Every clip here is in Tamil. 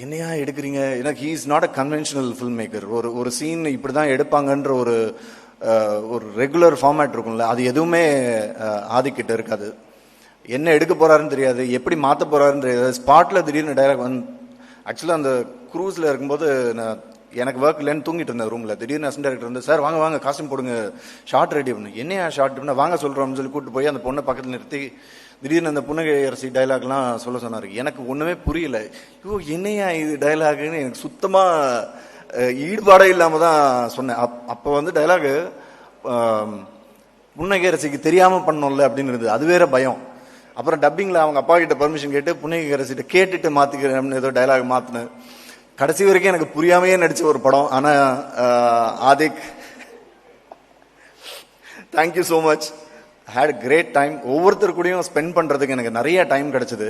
என்னையா எடுக்கிறீங்க, எனக்கு he is not a conventional film maker. ஒரு சீன் இப்படி தான் எடுப்பாங்கன்ற ஒரு ரெகுலர் ஃபார்மேட் இருக்கும்ல, அது எதுவுமே ஆதிக்கிட்ட இருக்காது. என்ன எடுக்க போறாருன்னு தெரியாது, எப்படி மாற்ற போறாருன்னு தெரியாது. ஸ்பாட்ல திடீர்னு டைலாக் வந்து, ஆக்சுவலாக அந்த க்ரூஸில் இருக்கும்போது நான் எனக்கு ஒர்க் இல்லைன்னு தூங்கிட்டு இருந்தேன் ரூமில். திடீர்னு அசிஸ்டன்ட் டைரக்டர் வந்து, சார் வாங்க வாங்க காஸ்டியூம் போடுங்க, ஷார்ட் ரெடி பண்ணு. என்னையா ஷார்ட் பண்ண, வாங்க சொல்கிறோம்னு சொல்லி கூப்பிட்டு போய் அந்த பொண்ணை பக்கத்தில் நிறுத்தி திடீர்னு அந்த புன்னகை அரசி டைலாக்லாம் சொல்ல சொன்னார். எனக்கு ஒன்றுமே புரியல. ஐயோ என்னையா இது டைலாக்னு எனக்கு சுத்தமாக ஈடுபாடே இல்லாமல் தான் சொன்னேன். அப்போ வந்து டைலாகு புன்னகை அரசிக்கு தெரியாமல் பண்ணோம்ல அப்படின்னு இருந்தது. அது வேற பயம். அப்புறம் டப்பிங்கில் அவங்க அப்பா கிட்ட பர்மிஷன் கேட்டு புன்னகை அரசிட்ட கேட்டுட்டு மாற்றிக்கிறேன் ஏதோ டைலாக் மாற்றினேன். கடைசி வரைக்கும் எனக்கு புரியாமையே நடிச்ச ஒரு படம். ஆனால் Adhik, thank you so much. Had a great time. ஒவ்வொருத்தர் கூடயும் ஸ்பெண்ட் பண்ணுறதுக்கு எனக்கு நிறைய டைம் கிடச்சிது.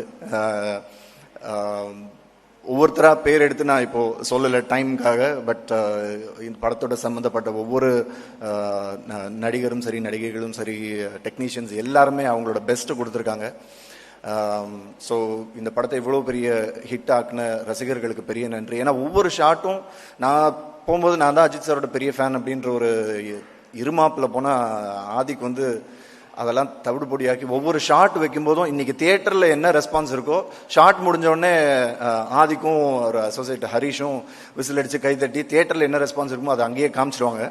ஒவ்வொருத்தராக பேர் எடுத்து நான் இப்போ சொல்லலை டைமுக்காக. பட் இந்த படத்தோட சம்மந்தப்பட்ட ஒவ்வொரு நடிகரும் சரி, நடிகைகளும் சரி, டெக்னீஷியன்ஸ் எல்லாருமே அவங்களோட பெஸ்ட்டு கொடுத்துருக்காங்க. ஸோ இந்த படத்தை இவ்வளோ பெரிய ஹிட் ஆக்குன ரசிகர்களுக்கு பெரிய நன்றி. ஏன்னா ஒவ்வொரு ஷாட்டும், நான் போகும்போது நான் தான் அஜித் சாரோட பெரிய ஃபேன் அப்படின்ற ஒரு இருமாப்பில் போனால் ஆதிக்கு வந்து அதெல்லாம் தவிடுபொடியாக்கி ஒவ்வொரு ஷாட் வைக்கும்போதும், இன்னைக்கு தியேட்டரில் என்ன ரெஸ்பான்ஸ் இருக்கோ, ஷாட் முடிஞ்சோடனே ஆதிக்கும் ஒரு அசோசியேட் ஹரிஷும் விசில் அடித்து கைத்தட்டி தியேட்டரில் என்ன ரெஸ்பான்ஸ் இருக்குமோ அதை அங்கேயே காமிச்சிருவாங்க.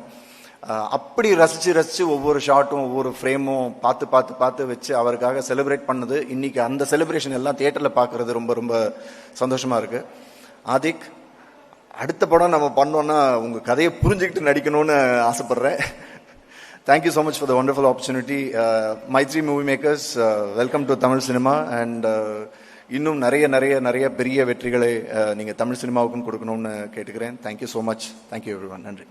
அப்படி ரசித்து ஒவ்வொரு ஷாட்டும் ஒவ்வொரு ஃப்ரேமும் பார்த்து பார்த்து பார்த்து வச்சு அவருக்காக செலிப்ரேட் பண்ணது. இன்னைக்கு அந்த செலிப்ரேஷன் எல்லாம் தியேட்டரில் பார்க்குறது ரொம்ப ரொம்ப சந்தோஷமாக இருக்குது. ஆதிக், அடுத்த படம் நம்ம பண்ணோன்னா உங்கள் கதையை புரிஞ்சுக்கிட்டு நடிக்கணும்னு ஆசைப்பட்றேன். Thank you so much for the wonderful opportunity. Maitri Movie Makers, welcome to Tamil cinema. And இன்னும் நிறைய நிறைய நிறைய பெரிய வெற்றிகளை நீங்கள் தமிழ் சினிமாவுக்கும் கொடுக்கணும்னு கேட்டுக்கிறேன். Thank you so much. Thank you everyone. நன்றி.